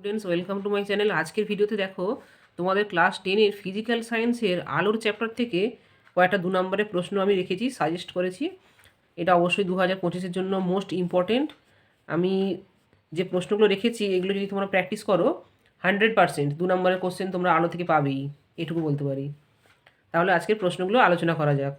Students, welcome to my channel. আজকের ভিডিওতে দেখো তোমাদের ক্লাস 10-এর ফিজিক্যাল সায়েন্সের আলোর চ্যাপ্টার থেকে কয়েকটা 2 নম্বরের প্রশ্ন আমি রেখেছি, সাজেস্ট করেছি। এটা অবশ্যই 2025-এর জন্য মোস্ট ইম্পর্টেন্ট। আমি যে প্রশ্নগুলো রেখেছি এগুলো যদি তোমরা প্র্যাকটিস করো 100% 2 নম্বরের কোশ্চেন তোমরা আলো থেকে পাবেই, এটুকু বলতে পারি। তাহলে আজকের প্রশ্নগুলো আলোচনা করা যাক।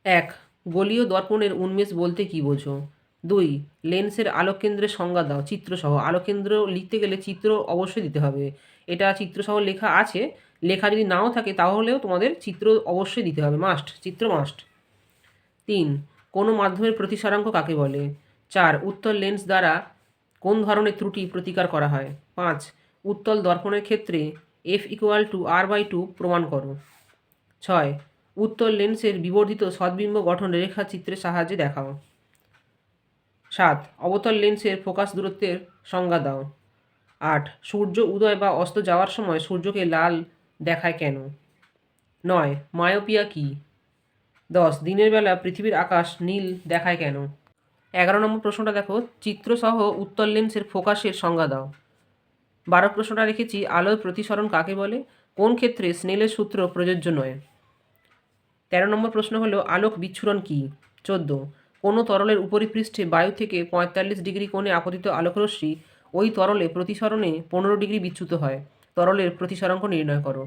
1. গোলীয় দর্পণের উন্মেষ বলতে কী বোঝো? 2. লেন্সের আলোককেন্দ্রের সংজ্ঞা দাও চিত্রসহ। আলোককেন্দ্র লিখতে গেলে চিত্র অবশ্যই দিতে হবে। এটা চিত্রসহ লেখা আছে, লেখা যদি নাও থাকে তাহলেও তোমাদের চিত্র অবশ্যই দিতে হবে, মাস্ট, চিত্র মাস্ট। 3. কোনো মাধ্যমের প্রতিসরাঙ্ক কাকে বলে? 4. উত্তল লেন্স দ্বারা কোন ধরনের ত্রুটি প্রতিকার করা হয়? 5. উত্তল দর্পণের ক্ষেত্রে F=R/2 প্রমাণ করো। 6. উত্তল লেন্সের বিবর্ধিত সদ্বিম্ব গঠন রেখাচিত্রের সাহায্যে দেখাও। 7. অবতল লেন্সের ফোকাস দূরত্বের সংজ্ঞা দাও। 8. সূর্য উদয় বা অস্ত যাওয়ার সময় সূর্যকে লাল দেখায় কেন? 9. মায়োপিয়া কী? 10. দিনের বেলা পৃথিবীর আকাশ নীল দেখায় কেন? 11 নম্বর প্রশ্নটা দেখো, চিত্রসহ উত্তল লেন্সের ফোকাসের সংজ্ঞা দাও। 12 প্রশ্নটা রেখেছি, আলোর প্রতিসরণ কাকে বলে? কোন ক্ষেত্রে স্নেলের সূত্র প্রযোজ্য নয়? 13 নম্বর প্রশ্ন হলো, আলোক বিচ্ছুরণ কী? 14. কোনো তরলের উপরিপৃষ্ঠে বায়ু থেকে 45 ডিগ্রি কোণে আপতিত আলোকরশ্মি ওই তরলে প্রতিসরণে 15 ডিগ্রি বিচ্যুত হয়। তরলের প্রতিসরাঙ্ক নির্ণয় করো।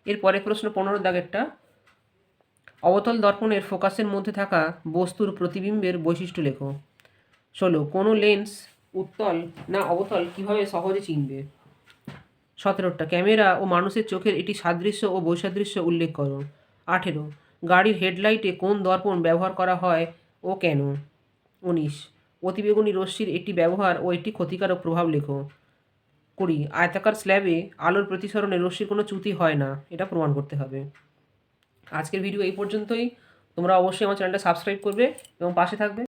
এরপরে প্রশ্ন 15 দাগেরটা, অবতল দর্পণের ফোকাসের মধ্যে থাকা বস্তুর প্রতিবিম্বের বৈশিষ্ট্য লেখো। 16. কোনো লেন্স উত্তল না অবতল কীভাবে সহজে চিনবে? 17টা, ক্যামেরা ও মানুষের চোখের একটি সাদৃশ্য ও বৈসাদৃশ্য উল্লেখ করো। 18. গাড়ির হেডলাইটে কোন দর্পণ ব্যবহার করা হয় ও কেন? 19. অতিবেগুনি রশ্মির একটি ব্যবহার ও একটি ক্ষতিকারক প্রভাব লেখো। 20. আয়তাকার স্ল্যাবে আলোর প্রতিসরণে রশ্মির কোনো চ্যুতি হয় না, এটা প্রমাণ করতে হবে। আজকের ভিডিও এই পর্যন্তই। তোমরা অবশ্যই আমার চ্যানেলটা সাবস্ক্রাইব করবে এবং পাশে থাকবে।